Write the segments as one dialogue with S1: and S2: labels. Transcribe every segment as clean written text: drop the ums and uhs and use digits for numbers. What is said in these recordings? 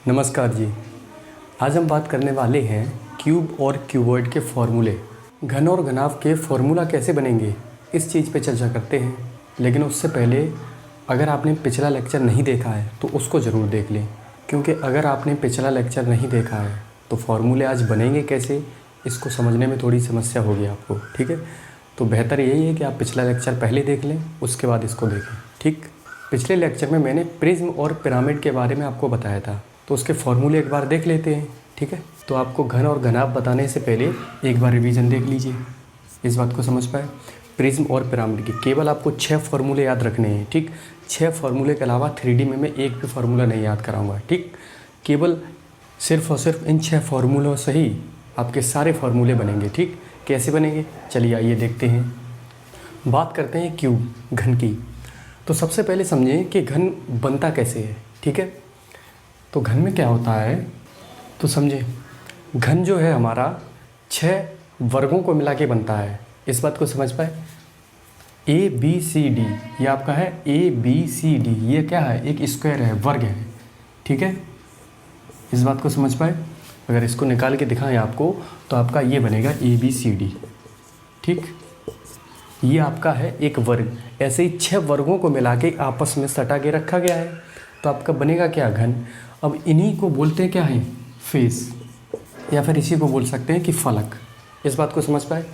S1: नमस्कार जी। आज हम बात करने वाले हैं क्यूब और क्यूबॉइड के फॉर्मूले। घन और घनाभ के फॉर्मूला कैसे बनेंगे, इस चीज़ पे चर्चा करते हैं। लेकिन उससे पहले अगर आपने पिछला लेक्चर नहीं देखा है तो उसको ज़रूर देख लें, क्योंकि अगर आपने पिछला लेक्चर नहीं देखा है तो फॉर्मूले आज बनेंगे कैसे, इसको समझने में थोड़ी समस्या होगी आपको। ठीक है, तो बेहतर यही है कि आप पिछला लेक्चर पहले देख लें, उसके बाद इसको देखें। ठीक, पिछले लेक्चर में मैंने प्रिज्म और पिरामिड के बारे में आपको बताया था, तो उसके फॉर्मूले एक बार देख लेते हैं। ठीक है, तो आपको घन और घनाभ बताने से पहले एक बार रिवीजन देख लीजिए, इस बात को समझ पाए। प्रिज्म और पिरामिड के केवल आपको 6 फार्मूले याद रखने हैं। ठीक, 6 फार्मूले के अलावा 3D में मैं एक भी फार्मूला नहीं याद कराऊंगा। ठीक, केवल सिर्फ और सिर्फ इन 6 फार्मूलों से ही आपके सारे फार्मूले बनेंगे। ठीक, कैसे बनेंगे, चलिए आइए देखते हैं। बात करते हैं क्यूब, घन की। तो सबसे पहले समझें कि घन बनता कैसे है। ठीक है, तो घन में क्या होता है, तो समझें। घन जो है हमारा 6 वर्गों को मिला के बनता है, इस बात को समझ पाए। ए बी सी डी, ये आपका है ए बी सी डी, ये क्या है, एक स्क्वायर है, वर्ग है। ठीक है, इस बात को समझ पाए। अगर इसको निकाल के दिखाएं आपको तो आपका ये बनेगा ए बी सी डी। ठीक, ये आपका है एक वर्ग। ऐसे ही 6 वर्गों को मिला के आपस में सटा के रखा गया है, तो आपका बनेगा क्या, घन। अब इन्हीं को बोलते हैं क्या है, फेस, या फिर इसी को बोल सकते हैं कि फलक। इस बात को समझ पाए।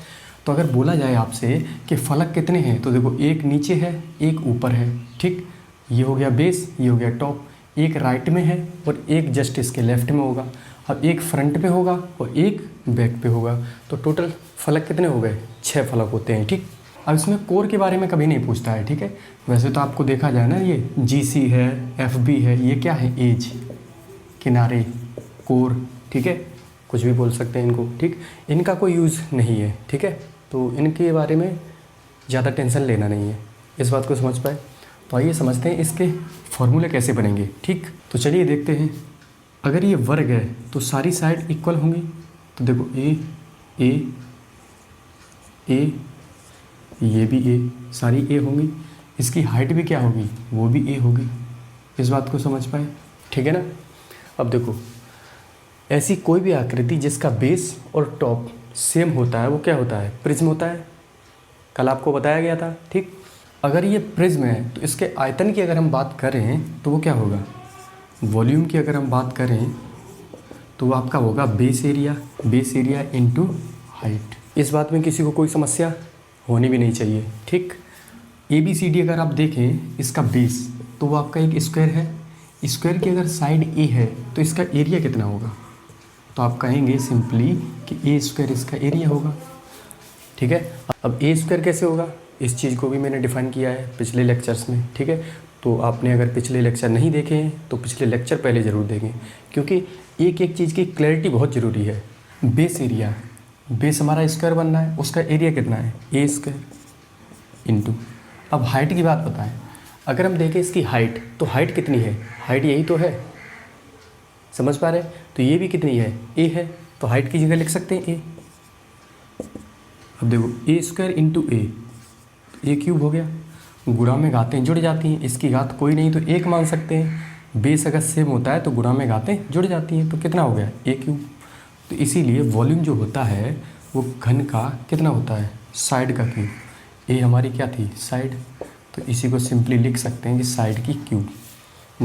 S1: तो अगर बोला जाए आपसे कि फलक कितने हैं, तो देखो एक नीचे है, एक ऊपर है। ठीक, ये हो गया बेस, ये हो गया टॉप। एक राइट में है और एक जस्ट इसके लेफ्ट में होगा। अब एक फ्रंट पे होगा और एक बैक पे होगा। तो टोटल फलक कितने हो गए, 6 फलक होते हैं। ठीक, अब इसमें कोर के बारे में कभी नहीं पूछता है। ठीक है, वैसे तो आपको देखा जाए ना, ये GC है, FB है, ये क्या है, एज, किनारे, कोर। ठीक है, कुछ भी बोल सकते हैं इनको। ठीक, इनका कोई यूज़ नहीं है। ठीक है, तो इनके बारे में ज़्यादा टेंशन लेना नहीं है, इस बात को समझ पाए। तो आइए समझते हैं इसके फॉर्मूले कैसे बनेंगे। ठीक, तो चलिए देखते हैं। अगर ये वर्ग है तो सारी साइड इक्वल होंगी। तो देखो ए ए ए, ये भी ए, सारी ए होंगी। इसकी हाइट भी क्या होगी, वो भी ए होगी। इस बात को समझ पाए, ठीक है ना। अब देखो, ऐसी कोई भी आकृति जिसका बेस और टॉप सेम होता है वो क्या होता है, प्रिज्म होता है। कल आपको बताया गया था। ठीक, अगर ये प्रिज्म है तो इसके आयतन की अगर हम बात करें तो वो क्या होगा, वॉल्यूम की अगर हम बात करें तो वो आपका होगा बेस एरिया इनटू हाइट। इस बात में किसी को कोई समस्या होनी भी नहीं चाहिए। ठीक, ABCD अगर आप देखें, इसका बेस तो वो आपका एक स्क्वायर है। स्क्वायर की अगर साइड ए है तो इसका एरिया कितना होगा, तो आप कहेंगे सिंपली कि ए स्क्वायर इसका एरिया होगा। ठीक है, अब ए स्क्वायर कैसे होगा, इस चीज़ को भी मैंने डिफ़ाइन किया है पिछले लेक्चर्स में। ठीक है, तो आपने अगर पिछले लेक्चर नहीं देखे हैं तो पिछले लेक्चर पहले ज़रूर देखें, क्योंकि एक एक चीज़ की क्लैरिटी बहुत ज़रूरी है। बेस एरिया, बेस हमारा स्क्वायर बनना है, उसका एरिया कितना है, ए स्क्वायर इनटू। अब हाइट की बात बताएं, अगर हम देखें इसकी हाइट, तो हाइट कितनी है, हाइट यही तो है, समझ पा रहे हैं। तो ये भी कितनी है, ए है, तो हाइट की जगह लिख सकते हैं ए। अब देखो ए स्क्वायर इंटू ए क्यूब हो गया। गुणा में घातें जुड़ जाती हैं, इसकी घात कोई नहीं तो 1 मान सकते हैं। बेस अगर सेम होता है तो गुणा में घातें जुड़ जाती हैं, तो कितना हो गया, ए क्यूब। तो इसीलिए वॉल्यूम जो होता है वो घन का कितना होता है, साइड का क्यूब। ए हमारी क्या थी, साइड, तो इसी को सिंपली लिख सकते हैं कि साइड की क्यूब,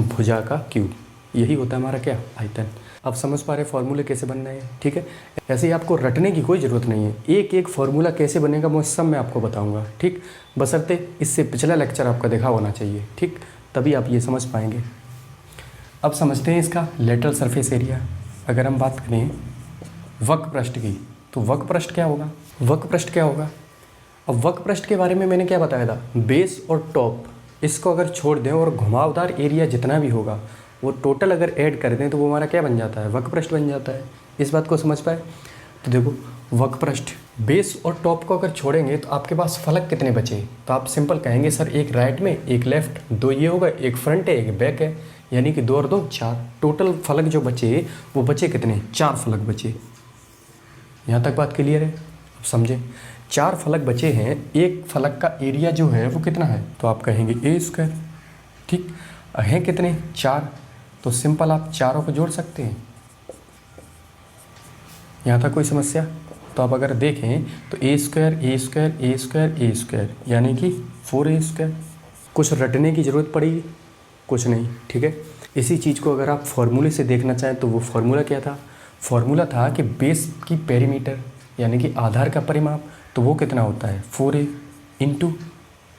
S1: भुजा का क्यूब। यही होता है हमारा क्या, आयतन। अब समझ पा रहे फॉर्मूले कैसे बनना है। ठीक है, ऐसे ही आपको रटने की कोई ज़रूरत नहीं है, एक एक फार्मूला कैसे बनेगा वो सब मैं आपको बताऊंगा। ठीक, बशर्ते इससे पिछला लेक्चर आपका देखा होना चाहिए। ठीक, तभी आप ये समझ पाएंगे। अब समझते हैं इसका लेटरल सरफेस एरिया। अगर हम बात करें वक्र पृष्ठ की, तो वक्र पृष्ठ क्या होगा, वक्र पृष्ठ क्या होगा। अब वक्र पृष्ठ के बारे में मैंने क्या बताया था, बेस और टॉप, इसको अगर छोड़ दें और घुमावदार एरिया जितना भी होगा वो टोटल अगर ऐड कर दें तो वो हमारा क्या बन जाता है, वक्र पृष्ठ बन जाता है। इस बात को समझ पाए। तो देखो वक्र पृष्ठ, बेस और टॉप को अगर छोड़ेंगे तो आपके पास फलक कितने बचे, तो आप सिंपल कहेंगे सर एक राइट में, एक लेफ्ट, 2 ये होगा, एक फ्रंट है, एक बैक है, यानी कि 2 और 2 4। टोटल फलक जो बचे वो बचे कितने, 4 फलक बचे। यहाँ तक बात क्लियर है, अब समझें। 4 फलक बचे हैं, एक फलक का एरिया जो है वो कितना है, तो आप कहेंगे ए स्क्वायर। ठीक, हैं कितने, 4, तो सिंपल आप चारों को जोड़ सकते हैं। यहाँ तक कोई समस्या? तो आप अगर देखें तो ए स्क्वायर ए स्क्वायर ए स्क्वायर ए स्क्वायर यानी कि 4a²। कुछ रटने की ज़रूरत पड़ेगी? कुछ नहीं, ठीक है। इसी चीज़ को अगर आप फार्मूले से देखना चाहें तो वो फार्मूला क्या था? फार्मूला था कि बेस की पेरीमीटर यानी कि आधार का परिमाप, तो वो कितना होता है 4a इंटू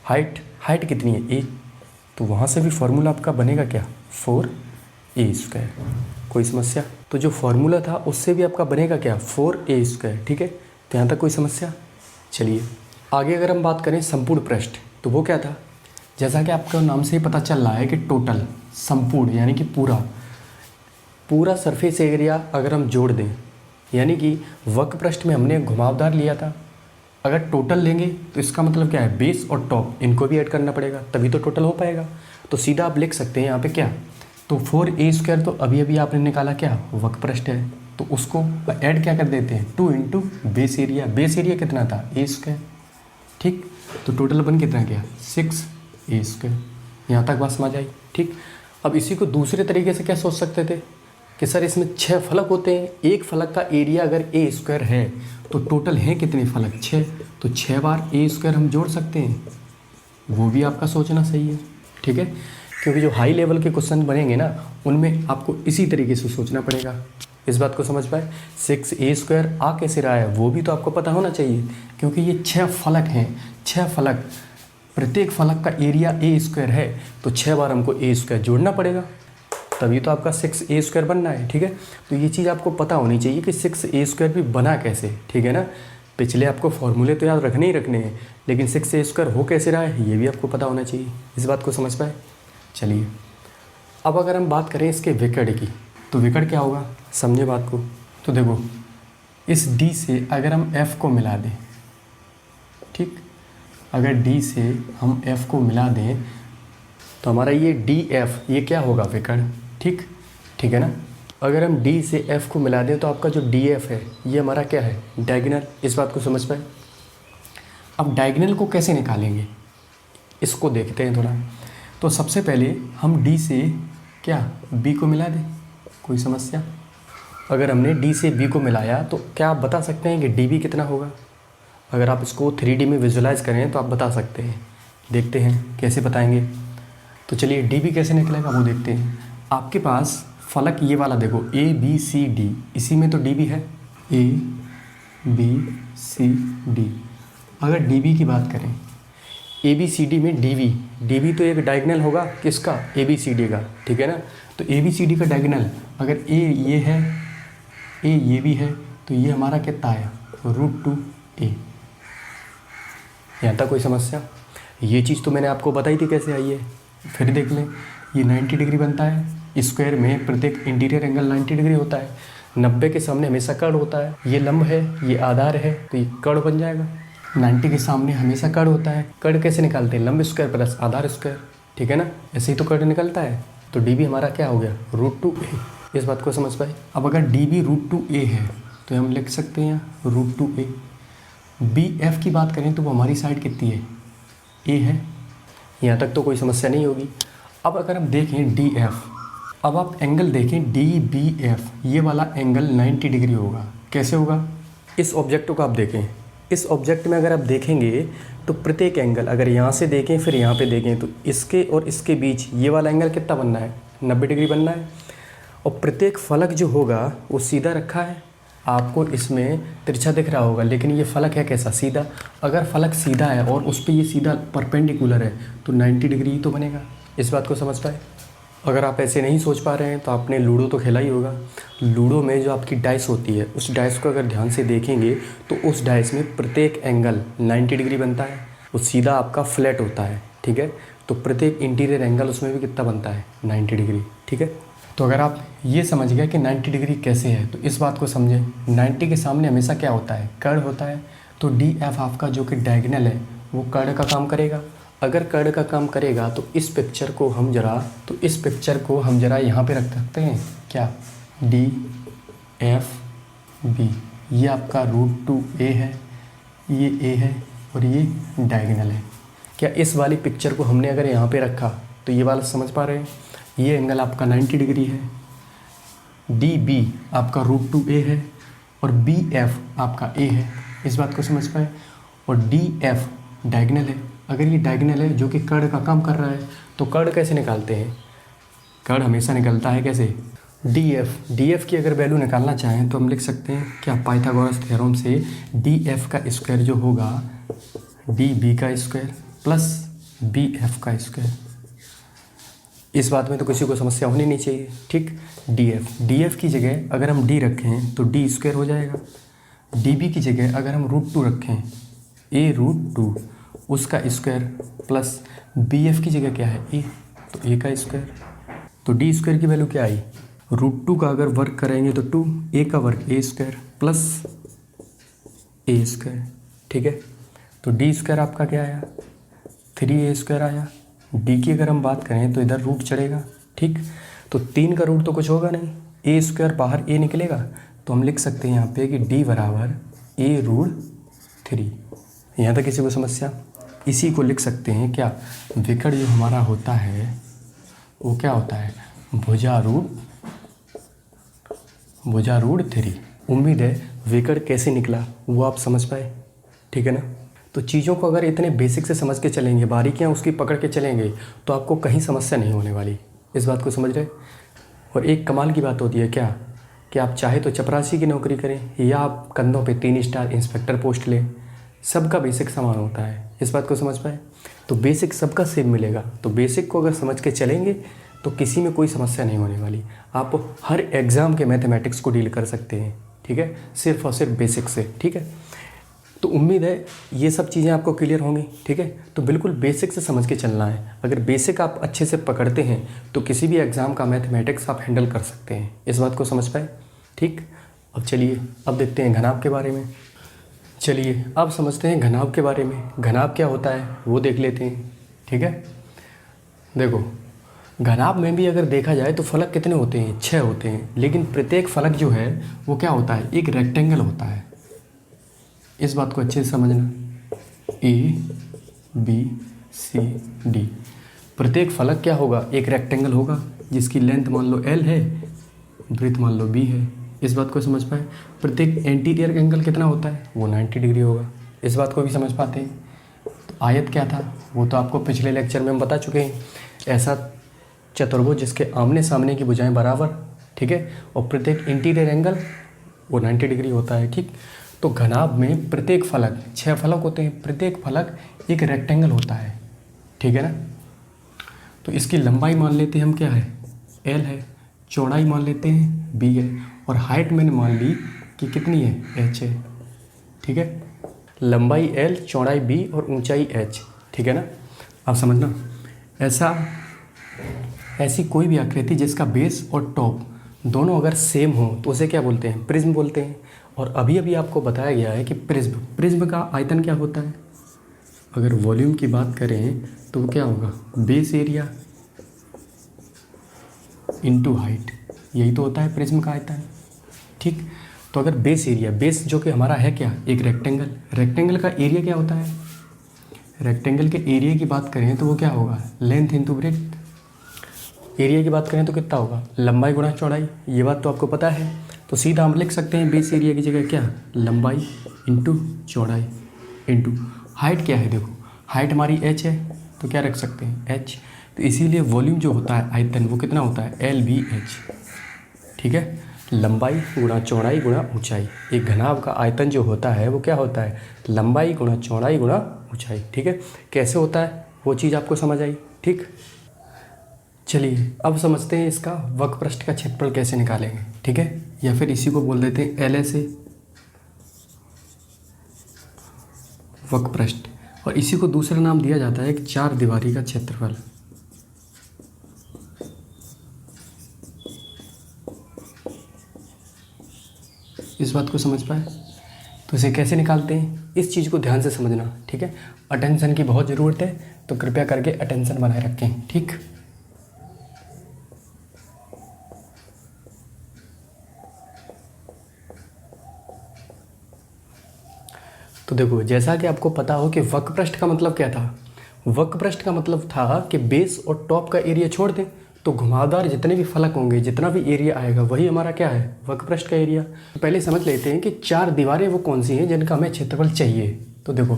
S1: हाइट कितनी है a, तो वहाँ से भी फार्मूला आपका बनेगा क्या 4a²। कोई समस्या? तो जो फार्मूला था उससे भी आपका बनेगा क्या 4a², ठीक है। तो यहाँ तक कोई समस्या? चलिए आगे अगर हम बात करें संपूर्ण पृष्ठ, तो वो क्या था? जैसा कि आपका नाम से ही पता चल रहा है कि टोटल संपूर्ण यानी कि पूरा सरफेस एरिया अगर हम जोड़ दें, यानी कि वक्र पृष्ठ में हमने घुमावदार लिया था, अगर टोटल लेंगे तो इसका मतलब क्या है बेस और टॉप इनको भी ऐड करना पड़ेगा तभी तो टोटल हो पाएगा। तो सीधा आप लिख सकते हैं यहाँ पे क्या, तो 4a² तो अभी आपने निकाला क्या वक्र पृष्ठ है, तो उसको ऐड क्या कर देते हैं 2 इंटू बेस एरिया कितना था a², ठीक। तो टोटल बन कितना गया 6a²। यहाँ तक बात समझ आई, ठीक। अब इसी को दूसरे तरीके से क्या सोच सकते थे कि सर इसमें 6 फलक होते हैं, एक फलक का एरिया अगर a² है तो टोटल हैं कितने फलक 6, तो 6 बार a² हम जोड़ सकते हैं। वो भी आपका सोचना सही है, ठीक है, क्योंकि जो हाई लेवल के क्वेश्चन बनेंगे ना उनमें आपको इसी तरीके से सोचना पड़ेगा। इस बात को समझ पाए? 6a² आ कैसे रहा है वो भी तो आपको पता होना चाहिए, क्योंकि ये 6 फलक हैं, 6 फलक, प्रत्येक फलक का एरिया a² है, तो 6 बार हमको a² जोड़ना पड़ेगा तभी तो आपका 6a² बनना है, ठीक है। तो ये चीज़ आपको पता होनी चाहिए कि 6a² भी बना कैसे, ठीक है ना। पिछले आपको फॉर्मूले तो याद रखने ही रखने हैं, लेकिन 6a² हो कैसे रहा है ये भी आपको पता होना चाहिए। इस बात को समझ पाए? चलिए अब अगर हम बात करें इसके विकर्ण की, तो विकर्ण क्या होगा समझे बात को। तो देखो इस D से अगर हम F को मिला दें, ठीक, अगर D से हम F को मिला दें तो हमारा ये DF ये क्या होगा विकर्ण, ठीक है ना। अगर हम D से F को मिला दें तो आपका जो DF है ये हमारा क्या है डायगोनल। इस बात को समझ पाए? अब डायगोनल को कैसे निकालेंगे इसको देखते हैं थोड़ा। तो सबसे पहले हम D से क्या B को मिला दें, कोई समस्या? अगर हमने D से B को मिलाया तो क्या आप बता सकते हैं कि DB कितना होगा? अगर आप इसको 3D में विजुलाइज करें तो आप बता सकते हैं। देखते हैं कैसे बताएंगे। तो चलिए DB कैसे निकलेगा वो देखते हैं। आपके पास फलक ये वाला देखो ABCD, इसी में तो DB है ABCD। अगर DB की बात करें ABCD में DB तो एक डायगोनल होगा किसका ABCD का, ठीक है ना। तो ABCD का डायगोनल अगर A ये है A ये भी है तो ये हमारा कितना आया √2a। यहाँ तक कोई समस्या? ये चीज़ तो मैंने आपको बताई थी कैसे आई है, फिर देख लें। ये 90 डिग्री बनता है, स्क्वायर में प्रत्येक इंटीरियर एंगल 90 डिग्री होता है, 90 के सामने हमेशा कर्ण होता है, ये लंब है ये आधार है तो ये कर्ण बन जाएगा। 90 के सामने हमेशा कर्ण होता है, कर्ण कैसे निकालते हैं लंब स्क्वायर प्लस आधार स्क्वायर, ठीक है ना, ऐसे ही तो कर्ण निकलता है। तो DB हमारा क्या हो गया √2a। इस बात को समझ पाए? अब अगर DB √2a है तो हम लिख सकते हैं √2a। BF की बात करें तो वो हमारी साइड कितनी है A है, यहाँ तक तो कोई समस्या नहीं होगी। अब अगर हम देखें DF, अब आप एंगल देखें DBF, ये वाला एंगल 90 डिग्री होगा। कैसे होगा? इस ऑब्जेक्ट को आप देखें, इस ऑब्जेक्ट में अगर आप देखेंगे तो प्रत्येक एंगल अगर यहाँ से देखें फिर यहाँ पे देखें तो इसके और इसके बीच ये वाला एंगल कितना बनना है 90 डिग्री बनना है। और प्रत्येक फलक जो होगा वो सीधा रखा है, आपको इसमें तिरछा दिख रहा होगा लेकिन ये फलक है कैसा सीधा। अगर फलक सीधा है और उस पर ये सीधा परपेंडिकुलर है तो 90 डिग्री ही तो बनेगा। इस बात को समझ पाए? अगर आप ऐसे नहीं सोच पा रहे हैं तो आपने लूडो तो खेला ही होगा। लूडो में जो आपकी डाइस होती है उस डाइस को अगर ध्यान से देखेंगे तो उस डाइस में प्रत्येक एंगल 90 डिग्री बनता है, वो सीधा आपका फ्लैट होता है, ठीक है। तो प्रत्येक इंटीरियर एंगल उसमें भी कितना बनता है 90 डिग्री, ठीक है। तो अगर आप ये समझ गए कि 90 डिग्री कैसे है तो इस बात को समझें, 90 के सामने हमेशा क्या होता है कर्ण होता है। तो DF आपका जो कि डायगोनल है वो कर्ण का काम करेगा। अगर कर्ण का काम करेगा तो इस पिक्चर को हम जरा यहाँ पे रख सकते हैं क्या DFB। ये आपका √2a है, ये A है और ये डायगोनल है। क्या इस वाली पिक्चर को हमने अगर यहाँ पे रखा तो ये वाला समझ पा रहे हैं? ये एंगल आपका 90 डिग्री है। DB आपका √2a है और BF आपका a है। इस बात को समझ पाए। और DF डायगोनल है। अगर ये डायगोनल है जो कि कर्ण का काम कर रहा है, तो कर्ण कैसे निकालते हैं? कर्ण हमेशा निकलता है कैसे? DF की अगर वैल्यू निकालना चाहें तो हम लिख सकते हैं क्या, पाइथागोरस थ्योरम से DF का स्क्वायर जो होगा DB का स्क्वायर प्लस BF का स्क्वायर। इस बात में तो किसी को समस्या होनी नहीं चाहिए, ठीक। DF की जगह अगर हम D रखें तो D स्क्वायर हो जाएगा। DB की जगह अगर हम √2 रखें, a√2 उसका स्क्वायर प्लस BF की जगह क्या है, a, तो a का स्क्वायर। तो D स्क्वायर की वैल्यू क्या आई? √2 का अगर वर्क करेंगे तो 2, a का work a square plus a square, ठीक है। तो D स्क्वायर आपका क्या आया? 3a स्क्वायर आया। D की अगर हम बात करें तो इधर रूट चढ़ेगा, ठीक। तो 3 का रूट तो कुछ होगा नहीं, a स्क्वायर बाहर a निकलेगा, तो हम लिख सकते हैं यहाँ पे कि D बराबर a√3। यहाँ तक किसी को समस्या? इसी को लिख सकते हैं क्या, विकर्ण जो हमारा होता है वो क्या होता है, भुजा√3। उम्मीद है विकर्ण कैसे निकला वो आप समझ पाए, ठीक है ना। तो चीज़ों को अगर इतने बेसिक से समझ के चलेंगे, बारीकियाँ उसकी पकड़ के चलेंगे, तो आपको कहीं समस्या नहीं होने वाली। इस बात को समझ रहे। और एक कमाल की बात होती है क्या, कि आप चाहे तो चपरासी की नौकरी करें या आप कंधों पे 3 स्टार इंस्पेक्टर पोस्ट लें, सबका बेसिक समान होता है। इस बात को समझ पाए। तो बेसिक सबका सेम मिलेगा। तो बेसिक को अगर समझ के चलेंगे तो किसी में कोई समस्या नहीं होने वाली। आप हर एग्ज़ाम के मैथमेटिक्स को डील कर सकते हैं, ठीक है, सिर्फ और सिर्फ बेसिक से, ठीक है। तो उम्मीद है ये सब चीज़ें आपको क्लियर होंगी, ठीक है। तो बिल्कुल बेसिक से समझ के चलना है। अगर बेसिक आप अच्छे से पकड़ते हैं तो किसी भी एग्ज़ाम का मैथमेटिक्स आप हैंडल कर सकते हैं। इस बात को समझ पाए, ठीक। अब चलिए अब देखते हैं घनाभ के बारे में। चलिए अब समझते हैं घनाभ के बारे में। घनाभ क्या होता है वो देख लेते हैं, ठीक है। देखो घनाभ में भी अगर देखा जाए तो फलक कितने होते हैं, 6 होते हैं। लेकिन प्रत्येक फलक जो है वो क्या होता है, एक रेक्टेंगल होता है। इस बात को अच्छे से समझना। ABCD प्रत्येक फलक क्या होगा, एक रेक्टेंगल होगा जिसकी लेंथ मान लो L है, ब्रेथ मान लो B है। इस बात को समझ पाए। प्रत्येक एंटीरियर एंगल कितना होता है, वो 90 डिग्री होगा। इस बात को भी समझ पाते हैं। तो आयत क्या था वो तो आपको पिछले लेक्चर में हम बता चुके हैं। ऐसा चतुर्भुज जिसके आमने सामने की भुजाएं बराबर, ठीक है, और प्रत्येक इंटीरियर एंगल वो 90 डिग्री होता है, ठीक। तो घनाभ में प्रत्येक फलक 6 फलक होते हैं, प्रत्येक फलक एक रेक्टेंगल होता है, ठीक है ना। तो इसकी लंबाई मान लेते हैं हम क्या है, L है, चौड़ाई मान लेते हैं B है, और हाइट मैंने मान ली कि कितनी है, H है, ठीक है। लंबाई L, चौड़ाई B और ऊंचाई H, ठीक है ना। अब समझना, ऐसी कोई भी आकृति जिसका बेस और टॉप दोनों अगर सेम हो तो उसे क्या बोलते हैं, प्रिज्म बोलते हैं। और अभी अभी आपको बताया गया है कि प्रिज्म का आयतन क्या होता है। अगर वॉल्यूम की बात करें तो वो क्या होगा, बेस एरिया इनटू हाइट, यही तो होता है प्रिज्म का आयतन, ठीक। तो अगर बेस एरिया, बेस जो कि हमारा है क्या, एक रेक्टेंगल, रेक्टेंगल का एरिया क्या होता है, रेक्टेंगल के एरिया की बात करें तो वो क्या होगा, लेंथ इंटू ब्रेड्थ। एरिया की बात करें तो कितना होगा, लंबाई गुणा चौड़ाई। ये बात तो आपको पता है। तो सीधा हम लिख सकते हैं बेस एरिया की जगह क्या, लंबाई इंटू चौड़ाई इंटू हाइट क्या है। देखो हाइट हमारी H है तो क्या रख सकते हैं, H। तो इसीलिए वॉल्यूम जो होता है आयतन वो कितना होता है, LBH, ठीक है। लंबाई गुणा चौड़ाई गुणा ऊंचाई। एक घनाभ का आयतन जो होता है वो क्या होता है, लंबाई गुणा चौड़ाई गुणा ऊंचाई, ठीक है। कैसे होता है वो चीज़ आपको समझ आई, ठीक। चलिए अब समझते हैं इसका वक्रपृष्ठ का क्षेत्रफल कैसे निकालेंगे, ठीक है। या फिर इसी को बोल देते हैं LA वक्रपृष्ठ, और इसी को दूसरा नाम दिया जाता है एक 4 दीवारी का क्षेत्रफल। इस बात को समझ पाए। तो इसे कैसे निकालते हैं इस चीज़ को ध्यान से समझना, ठीक है। अटेंशन की बहुत ज़रूरत है तो कृपया करके अटेंशन बनाए रखें, ठीक। तो देखो जैसा कि आपको पता हो कि वक्रपृष्ठ का मतलब क्या था, वक्रपृष्ठ का मतलब था कि बेस और टॉप का एरिया छोड़ दें तो घुमावदार जितने भी फलक होंगे, जितना भी एरिया आएगा, वही हमारा क्या है, वक्र पृष्ठ का एरिया। तो पहले समझ लेते हैं कि 4 दीवारें वो कौन सी हैं जिनका हमें क्षेत्रफल चाहिए। तो देखो,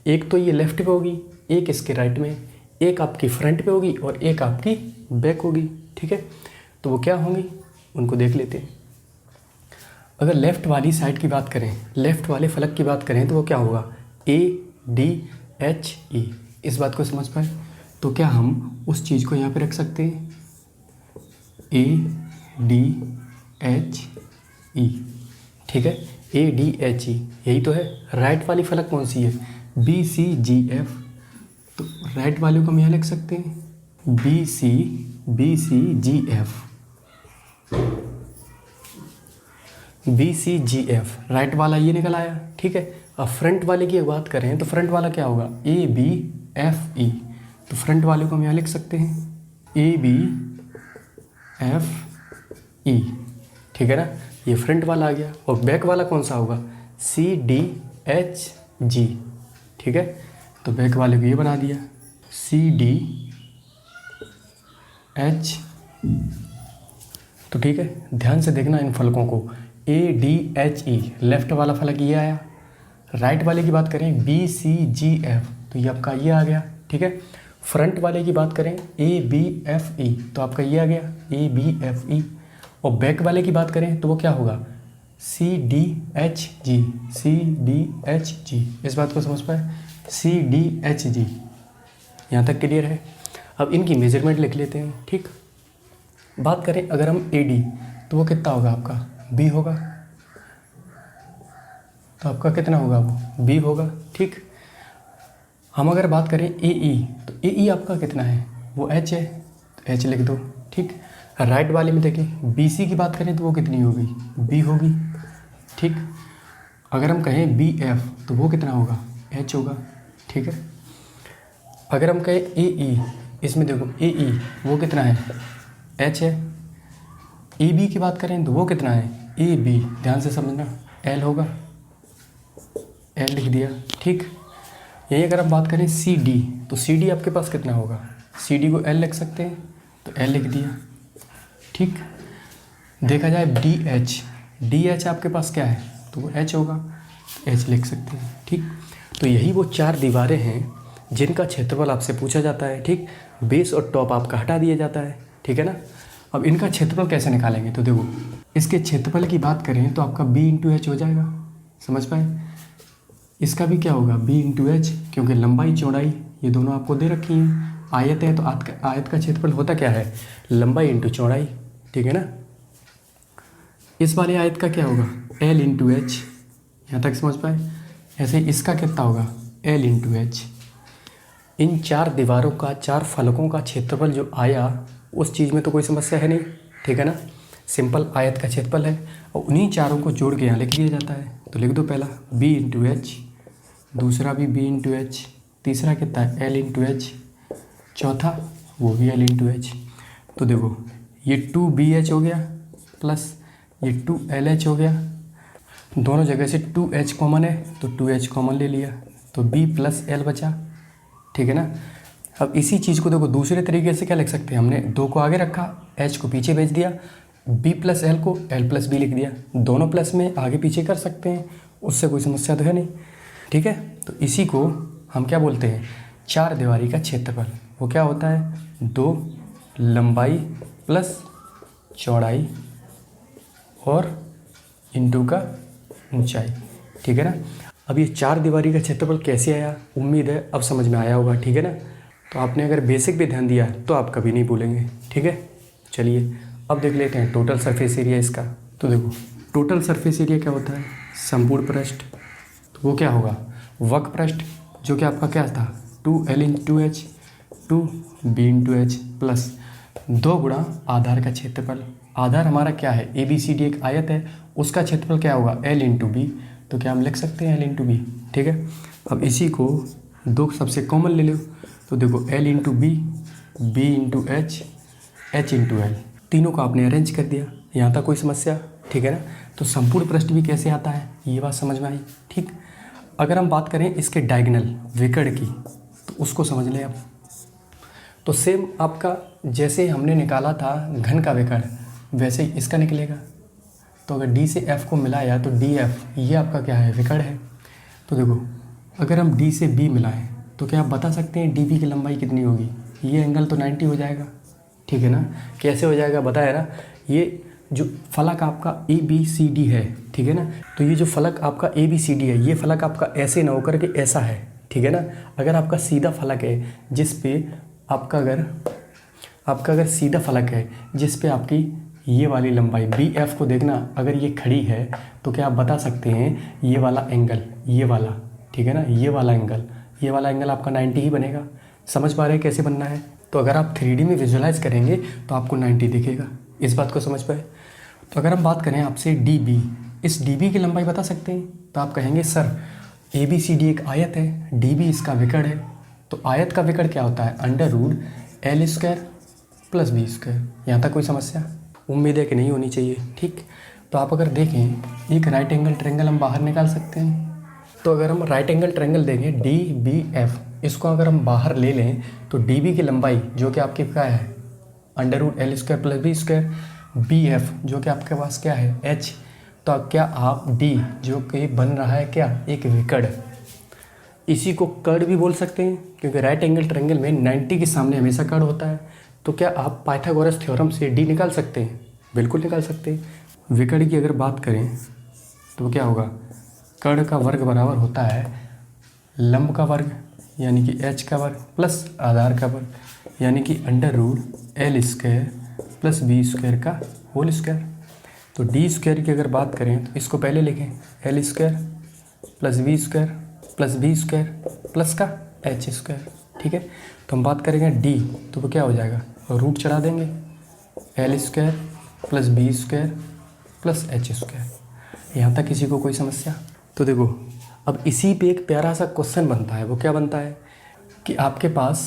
S1: एक तो ये लेफ्ट पे होगी, एक इसके राइट में, एक आपकी फ्रंट पे होगी और एक आपकी बैक होगी। ठीक है, तो वो क्या होंगी उनको देख लेते हैं। अगर लेफ़्ट वाली साइड की बात करें, लेफ़्ट वाले फलक की बात करें, तो वो क्या होगा, ADHE। इस बात को समझ पाए? तो क्या हम उस चीज़ को यहाँ पे रख सकते हैं, ADHE। ठीक है, ADHE यही तो है। राइट वाली फलक कौन सी है, BCGF। तो राइट वाले को हम यहाँ लिख सकते हैं BCGF। राइट वाला ये निकल आया। ठीक है, अब फ्रंट वाले की बात करें तो फ्रंट वाला क्या होगा, ABFE। तो फ्रंट वाले को हम यहाँ लिख सकते हैं ABFE। ठीक है ना, ये फ्रंट वाला आ गया। और बैक वाला कौन सा होगा, CDHG। ठीक है, तो बैक वाले को ये बना दिया CDH। तो ठीक है, ध्यान से देखना इन फलकों को, ADHE लेफ्ट वाला फलक ये आया। राइट वाले की बात करें BCGF, तो ये आपका ये आ गया। ठीक है, फ्रंट वाले की बात करें ABFE, तो आपका ये आ गया ABFE। और बैक वाले की बात करें तो वो क्या होगा, CDHG। इस बात को समझ पाए, CDHG। यहाँ तक क्लियर है। अब इनकी मेजरमेंट लिख लेते हैं। ठीक, बात करें अगर हम AD, तो वो कितना होगा आपका, B होगा। तो आपका कितना होगा, वो B होगा। ठीक, हम अगर बात करें AE, तो AE आपका कितना है, वो H है, तो H लिख दो। ठीक, राइट वाले में देखें BC की बात करें तो वो कितनी होगी, B होगी। ठीक, अगर हम कहें BF तो वो कितना होगा, H होगा। ठीक है, अगर हम कहें AE, इसमें देखो AE वो कितना है, H है। AB की बात करें तो वो कितना है, AB, ध्यान से समझना, L होगा, L लिख दिया। ठीक, यही अगर हम बात करें CD, तो CD आपके पास कितना होगा, CD को L लिख सकते हैं, तो L लिख दिया। ठीक, देखा जाए DH आपके पास क्या है, तो वो H होगा, H लिख सकते हैं। ठीक, तो यही वो 4 दीवारें हैं जिनका क्षेत्रफल आपसे पूछा जाता है। ठीक, बेस और टॉप आपका हटा दिया जाता है। ठीक है ना, अब इनका क्षेत्रफल कैसे निकालेंगे, तो देखो इसके क्षेत्रफल की बात करें तो आपका B × H हो जाएगा। समझ पाए? इसका भी क्या होगा, B × H, क्योंकि लंबाई चौड़ाई ये दोनों आपको दे रखी हैं। आयत है तो आयत का क्षेत्रफल होता क्या है, लंबाई × चौड़ाई। ठीक है ना, इस वाले आयत का क्या होगा, L × H। यहाँ तक समझ पाए? ऐसे इसका कितना होगा, L × H। इन 4 दीवारों का, 4 फलकों का क्षेत्रफल जो आया, उस चीज़ में तो कोई समस्या है नहीं। ठीक है ना, सिंपल आयत का क्षेत्रफल है और उन्हीं चारों को जोड़ के यहाँ लिख दिया जाता है। तो लिख दो, पहला B × H, दूसरा भी B × H, तीसरा कितना है L × H, चौथा वो भी L × H। तो देखो ये 2BH हो गया प्लस ये 2LH हो गया। दोनों जगह से 2H कॉमन है तो 2H कॉमन ले लिया, तो B + L बचा। ठीक है ना, अब इसी चीज़ को देखो दूसरे तरीके से क्या लिख सकते हैं, हमने 2 को आगे रखा, H को पीछे भेज दिया, B + L को L + B लिख दिया। दोनों प्लस में आगे पीछे कर सकते हैं, उससे कोई समस्या तो है नहीं। ठीक है, तो इसी को हम क्या बोलते हैं, 4 दीवारी का क्षेत्रफल। वो क्या होता है, 2 लंबाई प्लस चौड़ाई और इंटू का ऊंचाई। ठीक है ना, अब ये 4 दीवारी का क्षेत्रफल कैसे आया, उम्मीद है अब समझ में आया होगा। ठीक है ना, तो आपने अगर बेसिक पे ध्यान दिया तो आप कभी नहीं भूलेंगे। ठीक है, चलिए अब देख लेते हैं टोटल सरफेस एरिया इसका। तो देखो टोटल सरफेस एरिया क्या होता है, संपूर्ण पृष्ठ। तो वो क्या होगा, वक्र पृष्ठ, जो कि आपका क्या था, 2L × H 2B × H plus 2 गुणा आधार का क्षेत्रफल। आधार हमारा क्या है, ABCD एक आयत है, उसका क्षेत्रफल क्या होगा, L × B। तो क्या हम लिख सकते हैं L × B। ठीक है, अब इसी को 2 सबसे कॉमन ले लो, तो देखो L × B, B × H, H × L, तीनों को आपने अरेंज कर दिया। यहाँ तक कोई समस्या? ठीक है ना, तो संपूर्ण पृष्ठ भी कैसे आता है, ये बात समझ में आई। ठीक, अगर हम बात करें इसके डायगोनल विकर्ण की, तो उसको समझ लें अब। तो तो सेम आपका जैसे हमने निकाला था घन का विकर्ण, वैसे ही इसका निकलेगा। तो अगर डी से एफ को मिलाया तो डी एफ ये आपका क्या है, विकर्ण है। तो देखो अगर हम डी से बी मिलाएं तो क्या आप बता सकते हैं डी बी की लंबाई कितनी होगी? ये एंगल तो 90 हो जाएगा, ठीक है ना। कैसे हो जाएगा बताया ना, ये जो फलक आपका ए बी सी डी है, ठीक है ना, तो ये जो फलक आपका ए बी सी डी है, ये फलक आपका ऐसे ना होकर के ऐसा है, ठीक है ना। अगर आपका सीधा फलक है जिस पे आपका अगर सीधा फलक है जिस पे आपकी ये वाली लंबाई बी एफ को देखना, अगर ये खड़ी है तो क्या आप बता सकते हैं ये वाला एंगल, ये वाला, ठीक है ना, ये वाला एंगल आपका 90 ही बनेगा। समझ पा रहे हैं कैसे बनना है? तो अगर आप 3D में विजुलाइज करेंगे तो आपको 90 दिखेगा। इस बात को समझ पाए? तो अगर हम बात करें आपसे डी बी, इस डी बी की लंबाई बता सकते हैं? तो आप कहेंगे sir A B C D एक आयत है, डी बी इसका विकर्ण है। तो आयत का विकर्ण क्या होता है? √L² + B²। यहाँ तक कोई समस्या? उम्मीद है कि नहीं होनी चाहिए, ठीक। तो आप अगर देखें एक राइट एंगल ट्रायंगल हम बाहर निकाल सकते हैं। तो अगर हम राइट एंगल ट्रायंगल देखें डी बी एफ, इसको अगर हम बाहर ले लें तो डी बी की लंबाई जो कि आपकी क्या है √L² + B², बी एफ जो कि आपके पास क्या है h। तो क्या आप डी जो कि बन रहा है क्या, एक विकर्ण, इसी को कर्ण भी बोल सकते हैं क्योंकि राइट एंगल ट्रायंगल में 90 के सामने हमेशा कर्ण होता है। तो क्या आप पाइथागोरस थ्योरम से डी निकाल सकते हैं? बिल्कुल निकाल सकते हैं। विकर्ण की अगर बात करें तो क्या होगा, कर्ण का वर्ग बराबर होता है लंब का वर्ग यानी कि h का वर्ग प्लस आधार का वर्ग यानी कि √L² + B² का होल स्क्वायर। तो d² की अगर बात करें तो इसको पहले लिखें L² + B² + B² प्लस का h², ठीक है। तो हम बात करेंगे d, तो वो क्या हो जाएगा, रूट चढ़ा देंगे L² + B² + h²। यहाँ तक किसी को कोई समस्या? तो देखो अब इसी पे एक प्यारा सा क्वेश्चन बनता है। वो क्या बनता है कि आपके पास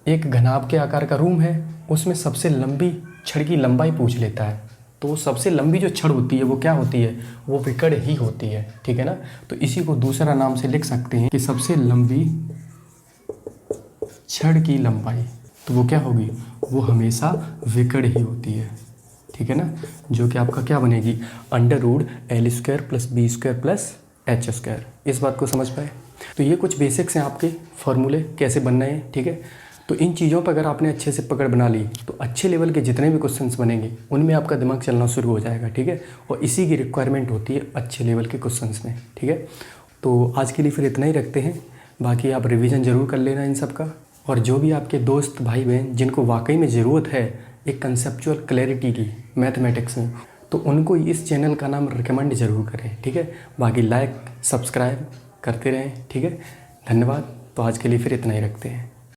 S1: एक घनाभ के आकार का रूम है, उसमें सबसे लंबी छड़ की लंबाई पूछ लेता है। तो सबसे लंबी जो छड़ होती है वो क्या होती है, वो विकर्ण ही होती है, ठीक है ना। तो इसी को दूसरा नाम से लिख सकते हैं कि सबसे लंबी छड़ की लंबाई, तो वो क्या होगी, वो हमेशा विकर्ण ही होती है, ठीक है ना। जो कि आपका क्या बनेगी, √L² + B² + h²। इस बात को समझ पाए? तो ये कुछ बेसिक्स हैं आपके फॉर्मूले कैसे बनना है, ठीक है। तो इन चीज़ों पर अगर आपने अच्छे से पकड़ बना ली तो अच्छे लेवल के जितने भी क्वेश्चंस बनेंगे उनमें आपका दिमाग चलना शुरू हो जाएगा, ठीक है। और इसी की रिक्वायरमेंट होती है अच्छे लेवल के क्वेश्चंस में, ठीक है। तो आज के लिए फिर इतना ही रखते हैं। बाकी आप रिवीजन ज़रूर कर लेना इन सब का। और जो भी आपके दोस्त भाई बहन जिनको वाकई में ज़रूरत है एक कंसेप्चुअल क्लैरिटी की मैथमेटिक्स में, तो उनको इस चैनल का नाम रिकमेंड ज़रूर करें, ठीक है। बाकी लाइक सब्सक्राइब करते रहें, ठीक है। धन्यवाद। तो आज के लिए फिर इतना ही रखते हैं।